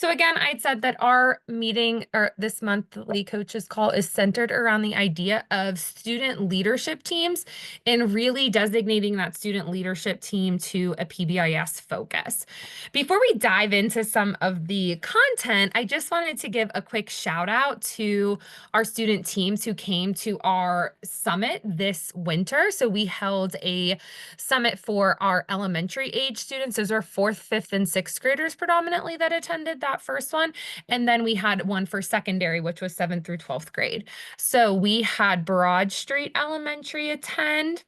So again, I'd said that our meeting or this monthly coaches call is centered around the idea of student leadership teams and really designating that student leadership team to a PBIS focus. Before we dive into some of the content, I just wanted to give a quick shout out to our student teams who came to our summit this winter. So we held a summit for our elementary age students. Those are fourth, fifth, and sixth graders predominantly that attended that first one. And then we had one for secondary, which was 7th through 12th grade. So we had Broad Street Elementary attend,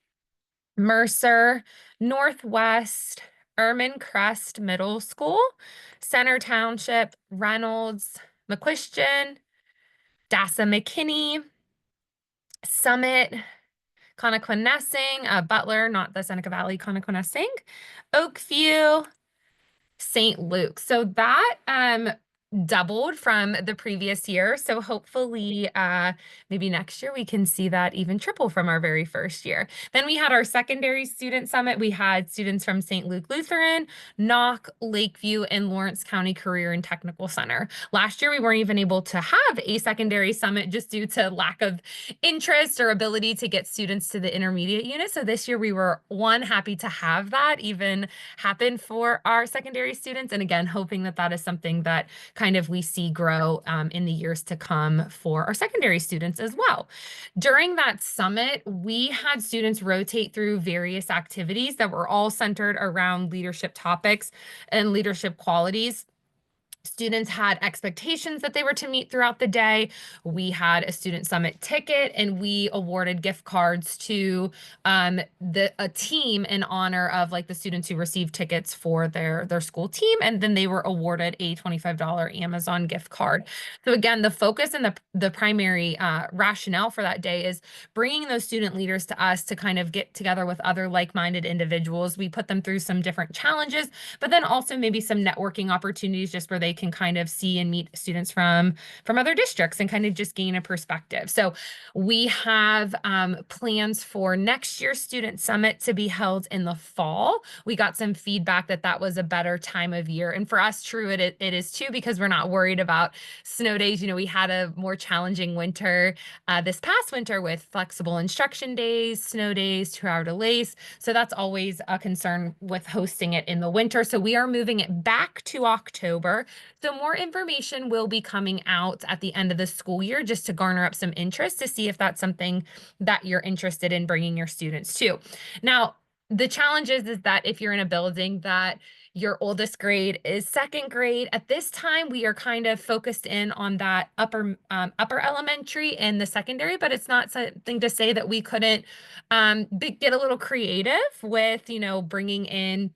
Mercer, Northwest, Ermin Crest Middle School, Center Township, Reynolds, McQuestion, Dassa McKinney, Summit, Connequenessing, Butler, not the Seneca Valley, Connequenessing, Oakview, St. Luke. So that doubled from the previous year. So hopefully maybe next year we can see that even triple from our very first year. Then we had our secondary student summit. We had students from St. Luke Lutheran, Knox, Lakeview, and Lawrence County Career and Technical Center. Last year we weren't even able to have a secondary summit just due to lack of interest or ability to get students to the intermediate unit. So this year we were happy to have that even happen for our secondary students. And again, hoping that that is something that kind of we see grow in the years to come for our secondary students as well. During that summit, we had students rotate through various activities that were all centered around leadership topics and leadership qualities. Students had expectations that they were to meet throughout the day. We had a student summit ticket and we awarded gift cards to a team in honor of like the students who received tickets for their school team. And then they were awarded a $25 Amazon gift card. So again, the focus and the primary rationale for that day is bringing those student leaders to us to kind of get together with other like-minded individuals. We put them through some different challenges, but then also maybe some networking opportunities just where they can kind of see and meet students from other districts and kind of just gain a perspective. So we have plans for next year's student summit to be held in the fall. We got some feedback that that was a better time of year. And for us, true, it is too, because we're not worried about snow days. You know, we had a more challenging winter this past winter with flexible instruction days, snow days, 2-hour delays. So that's always a concern with hosting it in the winter. So we are moving it back to October. So more information will be coming out at the end of the school year just to garner up some interest to see if that's something that you're interested in bringing your students to. Now, the challenge is that if you're in a building that your oldest grade is second grade, at this time we are kind of focused in on that upper elementary and the secondary, but it's not something to say that we couldn't get a little creative with, you know, bringing in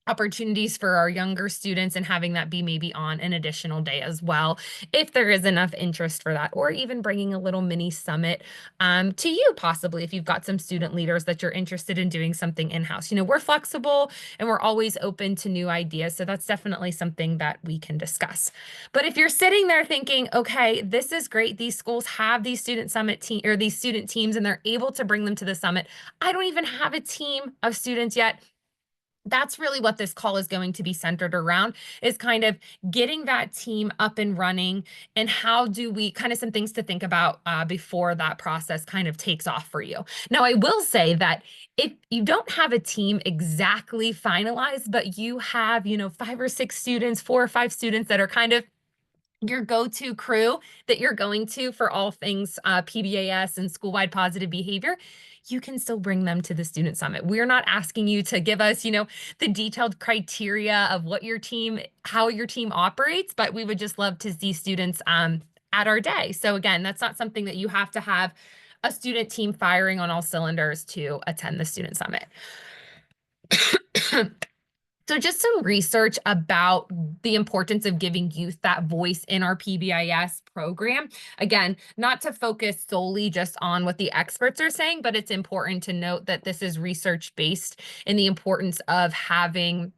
opportunities for our younger students and having that be maybe on an additional day as well, if there is enough interest for that, or even bringing a little mini summit to you possibly if you've got some student leaders that you're interested in doing something in-house. You know, we're flexible and we're always open to new ideas. So that's definitely something that we can discuss. But if you're sitting there thinking, okay, this is great. These schools have these student summit team or these student teams and they're able to bring them to the summit. I don't even have a team of students yet. That's really what this call is going to be centered around, is kind of getting that team up and running, and how do we kind of some things to think about before that process kind of takes off for you. Now, I will say that if you don't have a team exactly finalized, but you have, you know, 5 or 6 students, 4 or 5 students that are kind of your go-to crew that you're going to for all things PBIS and school-wide positive behavior, you can still bring them to the student summit. We're not asking you to give us, you know, the detailed criteria of what your team, how your team operates, but we would just love to see students at our day. So again, that's not something that you have to have a student team firing on all cylinders to attend the student summit. So just some research about the importance of giving youth that voice in our PBIS program. Again, not to focus solely just on what the experts are saying, but it's important to note that this is research-based in the importance of having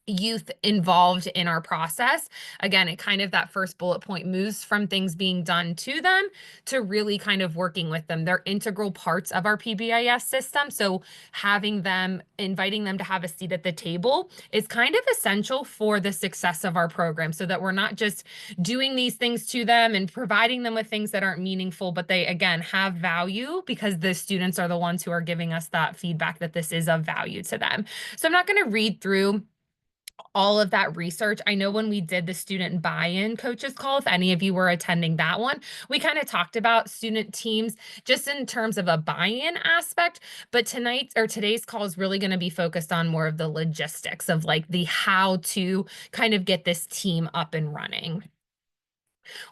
youth involved in our process. Again, it kind of that first bullet point moves from things being done to them to really kind of working with them. They're integral parts of our PBIS system. So having them, inviting them to have a seat at the table is kind of essential for the success of our program, so that we're not just doing these things to them and providing them with things that aren't meaningful, but they, again, have value because the students are the ones who are giving us that feedback that this is of value to them. So I'm not going to read through all of that research. I know when we did the student buy-in coaches call, if any of you were attending that one, we kind of talked about student teams just in terms of a buy-in aspect, but today's call is really going to be focused on more of the logistics of like the how to kind of get this team up and running.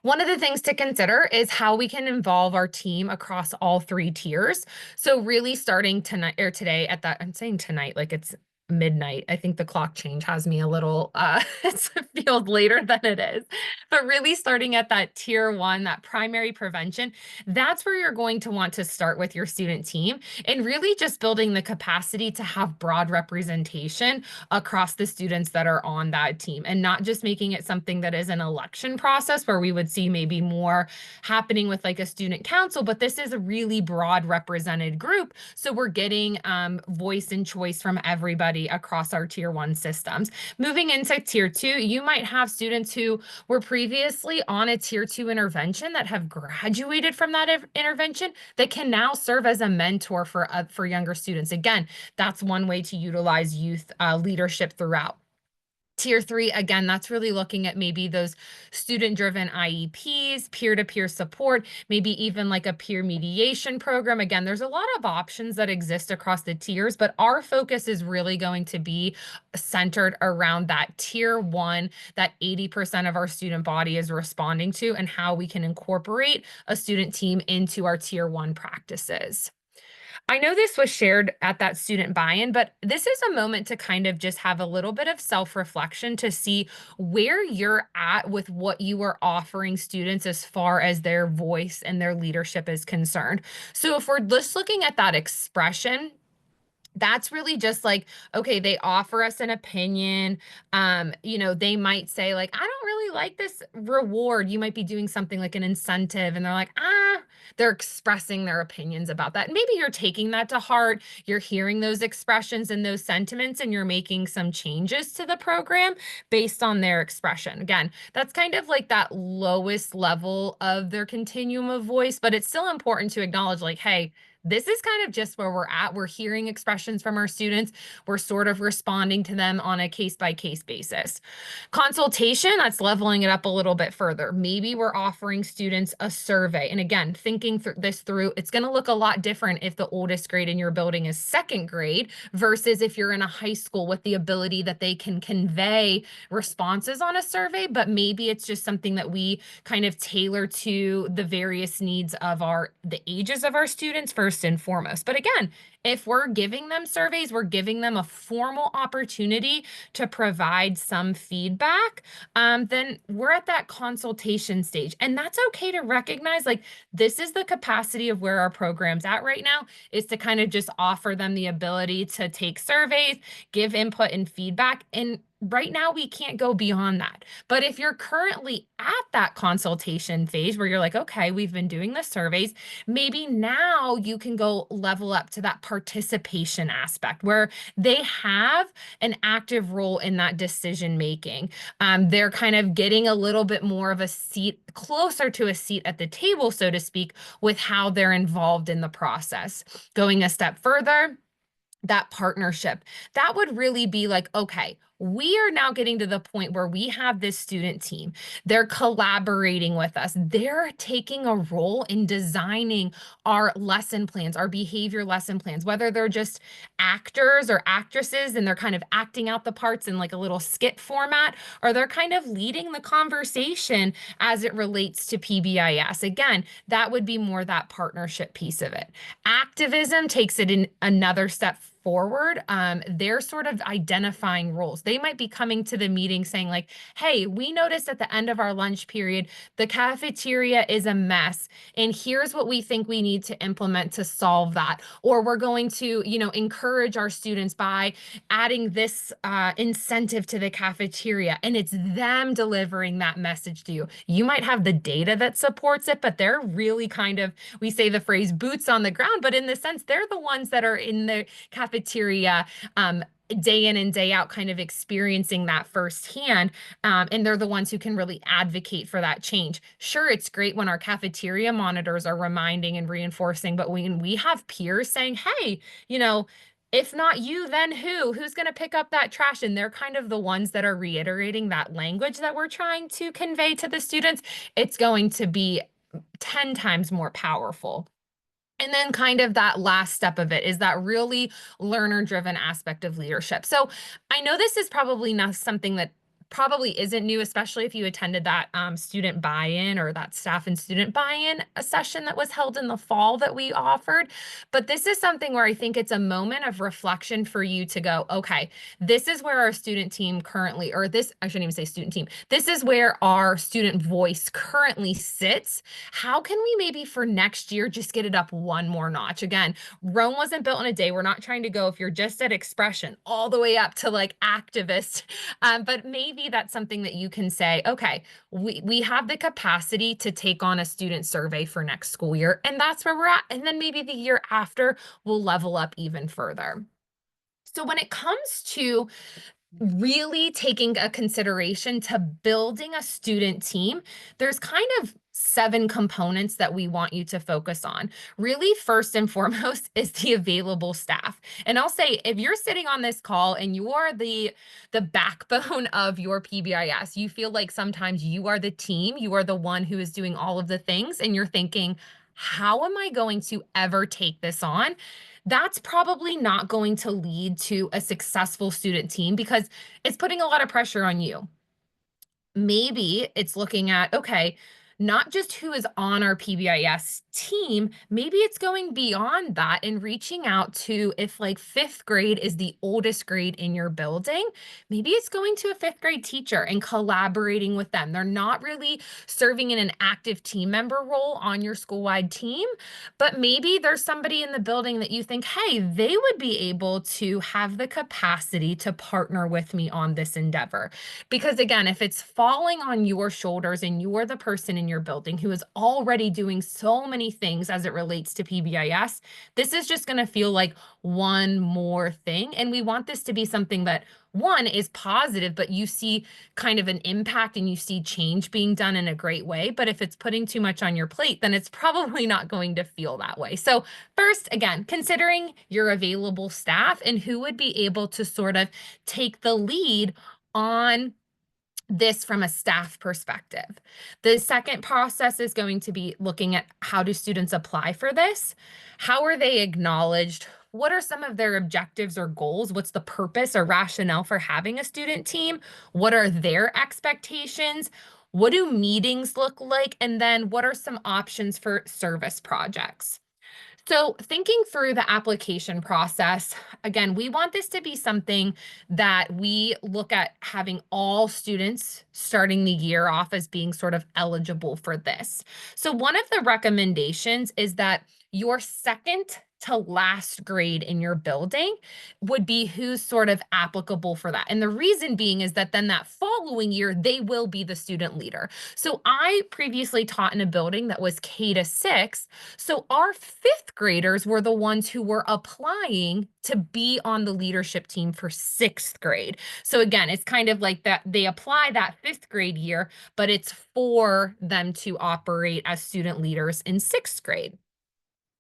One of the things to consider is how we can involve our team across all three tiers. So really starting tonight or today at that, I'm saying tonight like it's midnight. I think the clock change has me a little, it feels later than it is. But really starting at that tier one, that primary prevention, that's where you're going to want to start with your student team and really just building the capacity to have broad representation across the students that are on that team, and not just making it something that is an election process where we would see maybe more happening with like a student council, but this is a really broad represented group. So we're getting voice and choice from everybody across our tier one systems. Moving into tier two, you might have students who were previously on a tier two intervention that have graduated from that intervention that can now serve as a mentor for younger students. Again, that's one way to utilize youth leadership throughout. Tier three, again, that's really looking at maybe those student-driven IEPs, peer-to-peer support, maybe even like a peer mediation program. Again, there's a lot of options that exist across the tiers, but our focus is really going to be centered around that tier one that 80% of our student body is responding to, and how we can incorporate a student team into our tier one practices. I know this was shared at that student buy-in, but this is a moment to kind of just have a little bit of self-reflection to see where you're at with what you are offering students as far as their voice and their leadership is concerned. So if we're just looking at that expression, that's really just like, okay, they offer us an opinion. They might say like, I don't really like this reward. You might be doing something like an incentive and they're like, they're expressing their opinions about that. Maybe you're taking that to heart. You're hearing those expressions and those sentiments, and you're making some changes to the program based on their expression. Again, that's kind of like that lowest level of their continuum of voice, but it's still important to acknowledge like, hey, this is kind of just where we're at. We're hearing expressions from our students. We're sort of responding to them on a case-by-case basis. Consultation, that's leveling it up a little bit further. Maybe we're offering students a survey. And again, thinking this through, it's going to look a lot different if the oldest grade in your building is second grade versus if you're in a high school with the ability that they can convey responses on a survey, but maybe it's just something that we kind of tailor to the various needs of the ages of our students first and foremost. But again, if we're giving them surveys, we're giving them a formal opportunity to provide some feedback, then we're at that consultation stage. And that's okay to recognize, like, this is the capacity of where our program's at right now, is to kind of just offer them the ability to take surveys, give input and feedback. And right now we can't go beyond that. But if you're currently at that consultation phase where you're like, okay, we've been doing the surveys, maybe now you can go level up to that participation aspect where they have an active role in that decision making. They're kind of getting a little bit more of a seat, closer to a seat at the table, so to speak, with how they're involved in the process. Going a step further, that partnership, that would really be like, okay, we are now getting to the point where we have this student team. They're collaborating with us. They're taking a role in designing our lesson plans, our behavior lesson plans, whether they're just actors or actresses and they're kind of acting out the parts in like a little skit format, or they're kind of leading the conversation as it relates to PBIS. Again, that would be more that partnership piece of it. Activism takes it in another step forward, they're sort of identifying roles. They might be coming to the meeting saying like, hey, we noticed at the end of our lunch period, the cafeteria is a mess. And here's what we think we need to implement to solve that. Or we're going to, encourage our students by adding this incentive to the cafeteria. And it's them delivering that message to you. You might have the data that supports it, but they're really kind of, we say the phrase boots on the ground, but in the sense, they're the ones that are in the cafeteria day in and day out, kind of experiencing that firsthand. And they're the ones who can really advocate for that change. Sure, it's great when our cafeteria monitors are reminding and reinforcing, but when we have peers saying, hey, if not you, then who? Who's going to pick up that trash? And they're kind of the ones that are reiterating that language that we're trying to convey to the students. It's going to be 10 times more powerful. And then kind of that last step of it is that really learner-driven aspect of leadership. So I know this is probably not something that probably isn't new, especially if you attended that student buy-in or that staff and student buy-in a session that was held in the fall that we offered. But this is something where I think it's a moment of reflection for you to go, okay, this is where our student team currently, or this, I shouldn't even say student team, this is where our student voice currently sits. How can we maybe for next year just get it up one more notch? Again, Rome wasn't built in a day. We're not trying to go, if you're just at expression, all the way up to like activist, but maybe that's something that you can say, okay, we have the capacity to take on a student survey for next school year, and that's where we're at. And then maybe the year after, we'll level up even further. So when it comes to really taking a consideration to building a student team, there's kind of 7 components that we want you to focus on. Really, first and foremost is the available staff. And I'll say, if you're sitting on this call and you are the backbone of your PBIS, you feel like sometimes you are the team, you are the one who is doing all of the things, and you're thinking, how am I going to ever take this on? That's probably not going to lead to a successful student team because it's putting a lot of pressure on you. Maybe it's looking at, okay, not just who is on our PBIS team, maybe it's going beyond that and reaching out to, if like 5th grade is the oldest grade in your building, maybe it's going to a 5th grade teacher and collaborating with them. They're not really serving in an active team member role on your school-wide team, but maybe there's somebody in the building that you think, hey, they would be able to have the capacity to partner with me on this endeavor. Because again, if it's falling on your shoulders and you're the person in your building who is already doing so many things as it relates to PBIS, this is just going to feel like one more thing. And we want this to be something that, one, is positive, but you see kind of an impact and you see change being done in a great way. But if it's putting too much on your plate, then it's probably not going to feel that way. So first, again, considering your available staff and who would be able to sort of take the lead on this from a staff perspective. The second process is going to be looking at, how do students apply for this? How are they acknowledged? What are some of their objectives or goals? What's the purpose or rationale for having a student team? What are their expectations? What do meetings look like? And then what are some options for service projects? So thinking through the application process, again, we want this to be something that we look at having all students starting the year off as being sort of eligible for this. So one of the recommendations is that your second to last grade in your building would be who's sort of applicable for that. And the reason being is that then that following year, they will be the student leader. So I previously taught in a building that was K to 6. So our 5th graders were the ones who were applying to be on the leadership team for 6th grade. So again, it's kind of like that they apply that 5th grade year, but it's for them to operate as student leaders in 6th grade.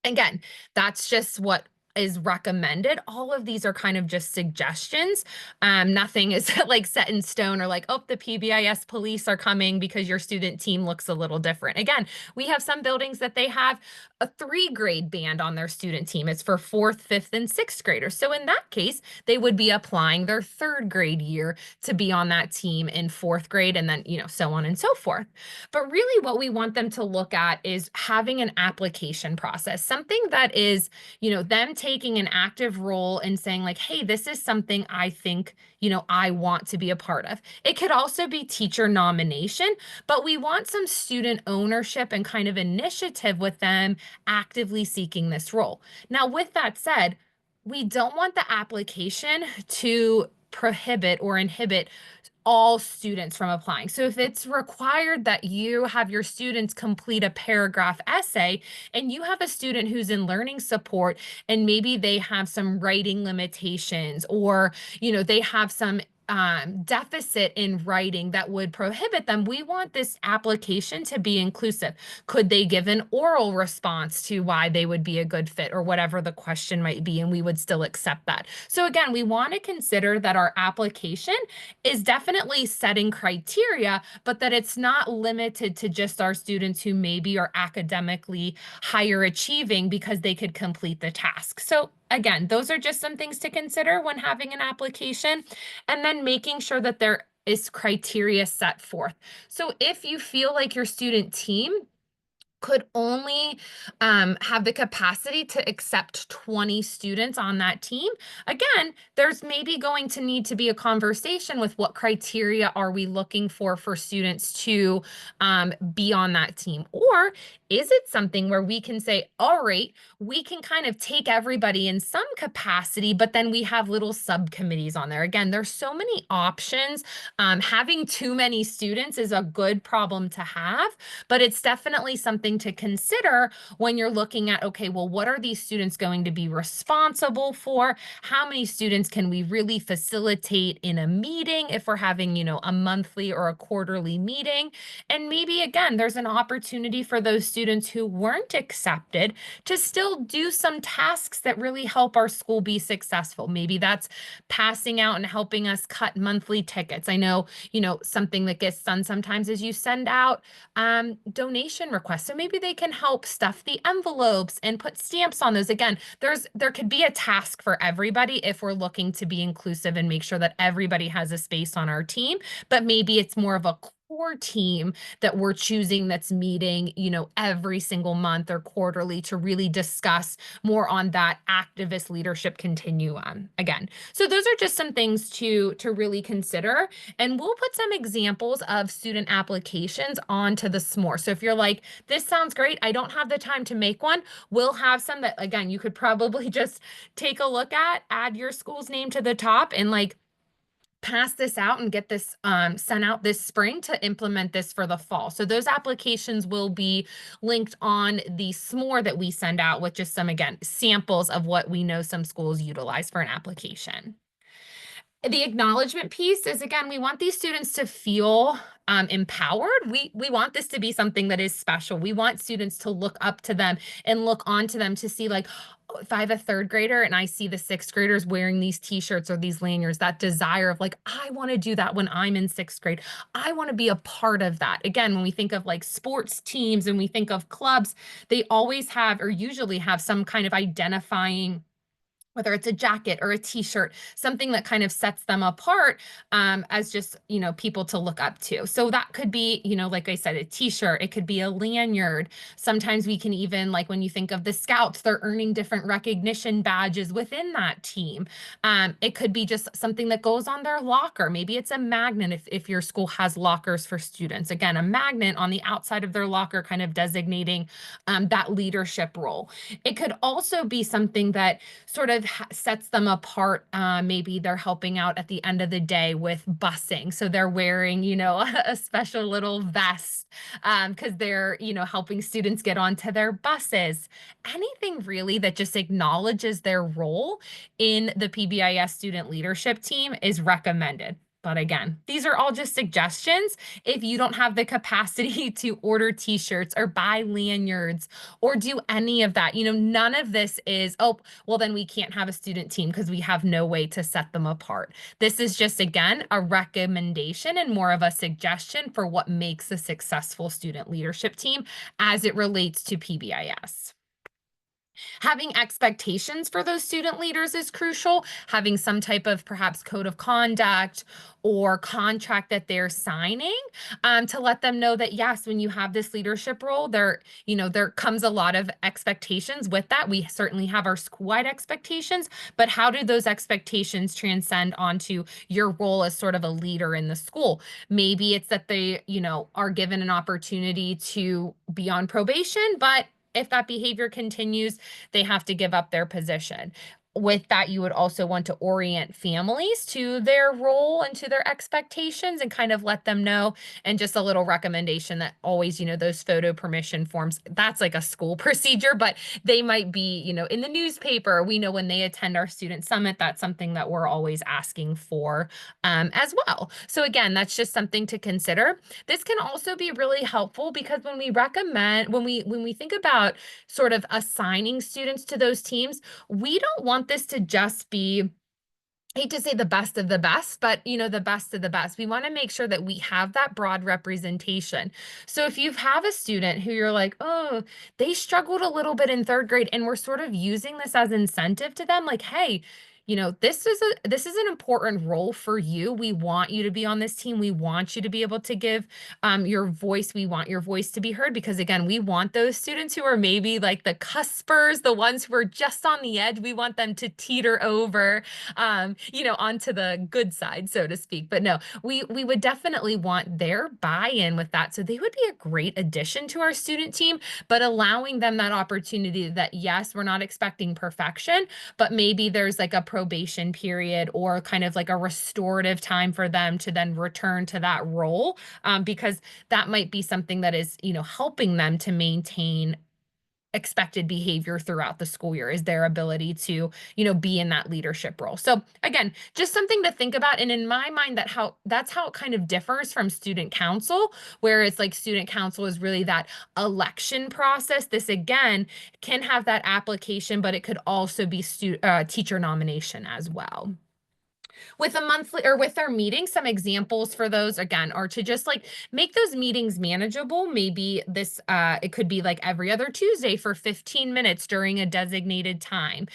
Again, that's just what is recommended. All of these are kind of just suggestions. Nothing is like set in stone or like, oh, the PBIS police are coming because your student team looks a little different. Again, we have some buildings that they have a 3-grade band on their student team. It's for 4th, 5th, and 6th graders. So in that case, they would be applying their 3rd grade year to be on that team in 4th grade, and then, so on and so forth. But really what we want them to look at is having an application process, something that is, them taking an active role in saying like, hey, this is something I think, I want to be a part of. It could also be teacher nomination, but we want some student ownership and kind of initiative with them actively seeking this role. Now, with that said, we don't want the application to prohibit or inhibit all students from applying. So if it's required that you have your students complete a paragraph essay and you have a student who's in learning support and maybe they have some writing limitations or, they have some deficit in writing that would prohibit them, we want this application to be inclusive. Could they give an oral response to why they would be a good fit or whatever the question might be, and we would still accept that. So again, we want to consider that our application is definitely setting criteria, but that it's not limited to just our students who maybe are academically higher achieving because they could complete the task. So again, those are just some things to consider when having an application, and then making sure that there is criteria set forth. So if you feel like your student team could only have the capacity to accept 20 students on that team, again, there's maybe going to need to be a conversation with what criteria are we looking for students to be on that team. Or is it something where we can say, all right, we can kind of take everybody in some capacity, but then we have little subcommittees on there. Again, there's so many options. Having too many students is a good problem to have, but it's definitely something to consider when you're looking at, okay, well, what are these students going to be responsible for? How many students can we really facilitate in a meeting if we're having, a monthly or a quarterly meeting? And maybe, again, there's an opportunity for those students who weren't accepted to still do some tasks that really help our school be successful. Maybe that's passing out and helping us cut monthly tickets. I know, something that gets done sometimes is you send out donation requests. So maybe they can help stuff the envelopes and put stamps on those. Again, there could be a task for everybody if we're looking to be inclusive and make sure that everybody has a space on our team, but maybe it's more of a core team that we're choosing that's meeting, every single month or quarterly to really discuss more on that activist leadership continuum again. So those are just some things to really consider. And we'll put some examples of student applications onto the SMORE. So if you're like, this sounds great, I don't have the time to make one, we'll have some that, again, you could probably just take a look at, add your school's name to the top, and like pass this out and get this sent out this spring to implement this for the fall. So those applications will be linked on the SMORE that we send out with just some, again, samples of what we know some schools utilize for an application. The acknowledgement piece is, again, we want these students to feel empowered. We want this to be something that is special. We want students to look up to them and look onto them to see like, oh, if I have a third grader and I see the sixth graders wearing these t-shirts or these lanyards, that desire of like, I want to do that when I'm in sixth grade. I want to be a part of that. Again, when we think of like sports teams and we think of clubs, they always have or usually have some kind of identifying, whether it's a jacket or a t-shirt, something that kind of sets them apart as just, people to look up to. So that could be, like I said, a t-shirt, it could be a lanyard. Sometimes we can even, like when you think of the scouts, they're earning different recognition badges within that team. It could be just something that goes on their locker. Maybe it's a magnet if your school has lockers for students. Again, a magnet on the outside of their locker kind of designating that leadership role. It could also be something that sort of sets them apart. Maybe they're helping out at the end of the day with busing. So they're wearing, a special little vest because they're, helping students get onto their buses. Anything really that just acknowledges their role in the PBIS Student Leadership Team is recommended. But again, these are all just suggestions. If you don't have the capacity to order t-shirts or buy lanyards or do any of that, none of this is, oh, well, then we can't have a student team because we have no way to set them apart. This is just, again, a recommendation and more of a suggestion for what makes a successful student leadership team as it relates to PBIS. Having expectations for those student leaders is crucial. Having some type of perhaps code of conduct or contract that they're signing, to let them know that yes, when you have this leadership role, there comes a lot of expectations with that. We certainly have our school-wide expectations, but how do those expectations transcend onto your role as sort of a leader in the school? Maybe it's that they, are given an opportunity to be on probation, but if that behavior continues, they have to give up their position. With that, you would also want to orient families to their role and to their expectations and kind of let them know. And just a little recommendation that always, those photo permission forms, that's like a school procedure, but they might be, in the newspaper. We know when they attend our student summit, that's something that we're always asking for as well. So again, that's just something to consider. This can also be really helpful because when we think about sort of assigning students to those teams, we don't want this to just be, I hate to say the best of the best, but the best of the best. We want to make sure that we have that broad representation. So if you have a student who you're like, oh, they struggled a little bit in third grade, and we're sort of using this as incentive to them, like, hey, this is an important role for you. We want you to be on this team. We want you to be able to give your voice. We want your voice to be heard because again, we want those students who are maybe like the cuspers, the ones who are just on the edge. We want them to teeter over onto the good side, so to speak. But no, we would definitely want their buy-in with that. So they would be a great addition to our student team, but allowing them that opportunity that, yes, we're not expecting perfection, but maybe there's like a probation period or kind of like a restorative time for them to then return to that role, because that might be something that is, helping them to maintain expected behavior throughout the school year, is their ability to be in that leadership role. So again, just something to think about. And in my mind, that's how it kind of differs from student council, where it's like student council is really that election process. This again can have that application, but it could also be teacher nomination as well. With a monthly or with our meetings, some examples for those again are to just like make those meetings manageable. Maybe it could be like every other Tuesday for 15 minutes during a designated time.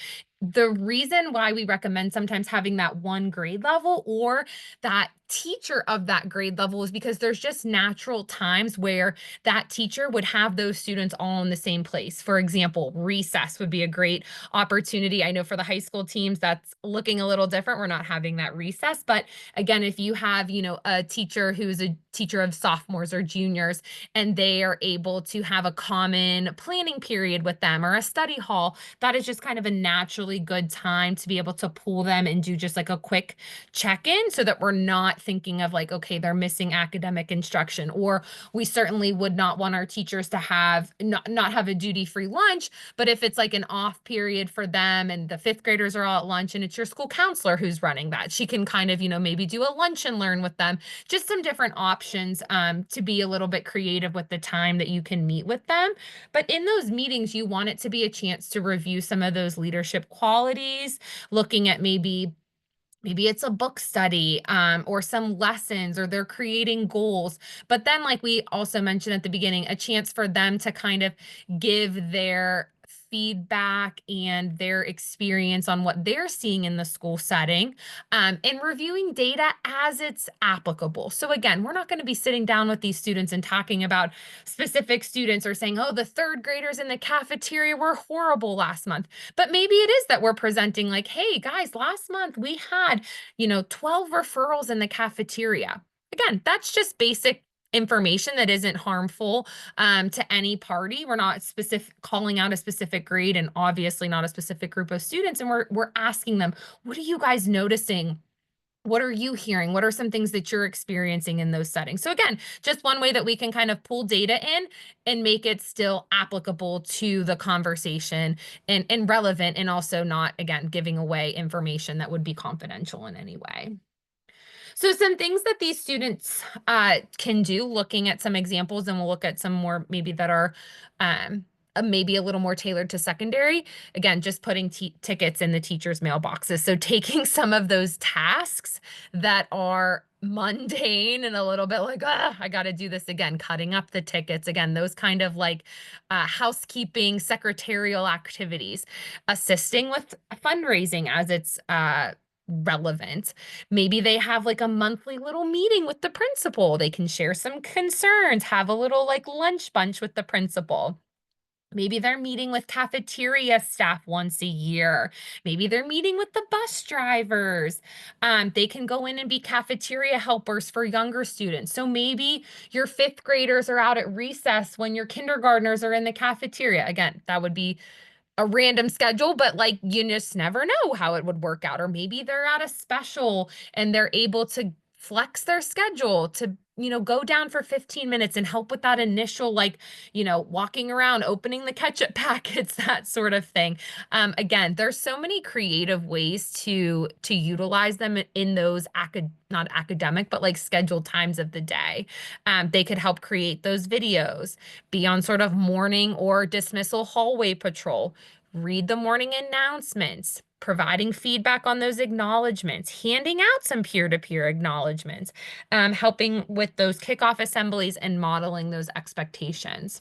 The reason why we recommend sometimes having that one grade level or that teacher of that grade level is because there's just natural times where that teacher would have those students all in the same place. For example, recess would be a great opportunity. I know for the high school teams, that's looking a little different. We're not having that recess. But again, if you have, a teacher who's a teacher of sophomores or juniors, and they are able to have a common planning period with them or a study hall, that is just kind of a naturally good time to be able to pull them and do just like a quick check-in so that we're not thinking of like, okay, they're missing academic instruction, or we certainly would not want our teachers to have not have a duty-free lunch. But if it's like an off period for them and the fifth graders are all at lunch and it's your school counselor who's running that, she can kind of, maybe do a lunch and learn with them. Just some different options to be a little bit creative with the time that you can meet with them. But in those meetings, you want it to be a chance to review some of those leadership qualities, looking at maybe it's a book study, or some lessons, or they're creating goals. But then, like we also mentioned at the beginning, a chance for them to kind of give their feedback and their experience on what they're seeing in the school setting, and reviewing data as it's applicable. So again, we're not going to be sitting down with these students and talking about specific students or saying, oh, the third graders in the cafeteria were horrible last month. But maybe it is that we're presenting like, hey, guys, last month we had, 12 referrals in the cafeteria. Again, that's just basic information that isn't harmful to any party. We're not calling out a specific grade and obviously not a specific group of students. And we're asking them, what are you guys noticing? What are you hearing? What are some things that you're experiencing in those settings? So again, just one way that we can kind of pull data in and make it still applicable to the conversation and relevant, and also not, again, giving away information that would be confidential in any way. So some things that these students can do, looking at some examples, and we'll look at some more maybe that are maybe a little more tailored to secondary. Again, just putting tickets in the teachers' mailboxes. So taking some of those tasks that are mundane and a little bit like, ah, I got to do this again, cutting up the tickets again, those kind of like housekeeping, secretarial activities, assisting with fundraising as it's relevant. Maybe they have like a monthly little meeting with the principal. They can share some concerns, have a little like lunch bunch with the principal. Maybe they're meeting with cafeteria staff once a year. Maybe they're meeting with the bus drivers. They can go in and be cafeteria helpers for younger students. So maybe your fifth graders are out at recess when your kindergartners are in the cafeteria. Again, that would be a random schedule, but like you just never know how it would work out. Or maybe they're at a special and they're able to flex their schedule to, go down for 15 minutes and help with that initial, like, walking around, opening the ketchup packets, that sort of thing. Again, there's so many creative ways to utilize them in those not academic, but like scheduled times of the day. They could help create those videos, be on sort of morning or dismissal hallway patrol, read the morning announcements, providing feedback on those acknowledgments, handing out some peer-to-peer acknowledgments, helping with those kickoff assemblies and modeling those expectations.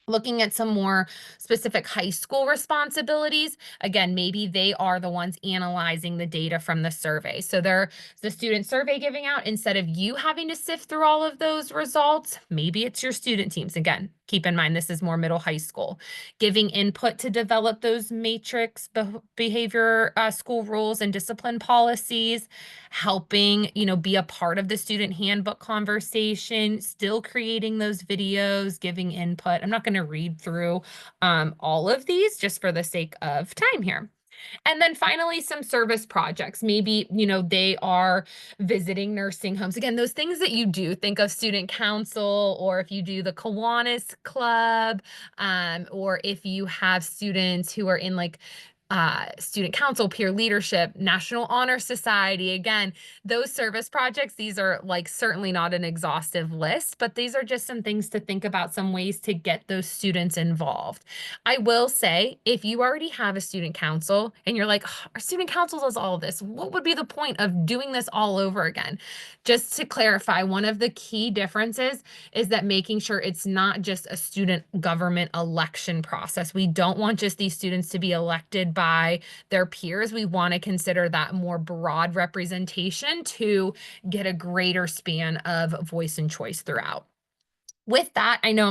Looking at some more specific high school responsibilities, again, maybe they are the ones analyzing the data from the survey. So there's the student survey giving out, instead of you having to sift through all of those results, maybe it's your student teams. Again, keep in mind, this is more middle high school, giving input to develop those matrix behavior school rules and discipline policies, helping, be a part of the student handbook conversation, still creating those videos, giving input. I'm not going to read through all of these just for the sake of time here. And then finally, some service projects. Maybe, they are visiting nursing homes. Again, those things that you do, think of student council, or if you do the Kiwanis Club, or if you have students who are in like student council, peer leadership, National Honor Society. Again, those service projects, these are like certainly not an exhaustive list, but these are just some things to think about, some ways to get those students involved. I will say, if you already have a student council and you're like, "Oh, our student council does all of this, what would be the point of doing this all over again?" Just to clarify, one of the key differences is that making sure it's not just a student government election process. We don't want just these students to be elected by their peers. We want to consider that more broad representation to get a greater span of voice and choice throughout. With that, I know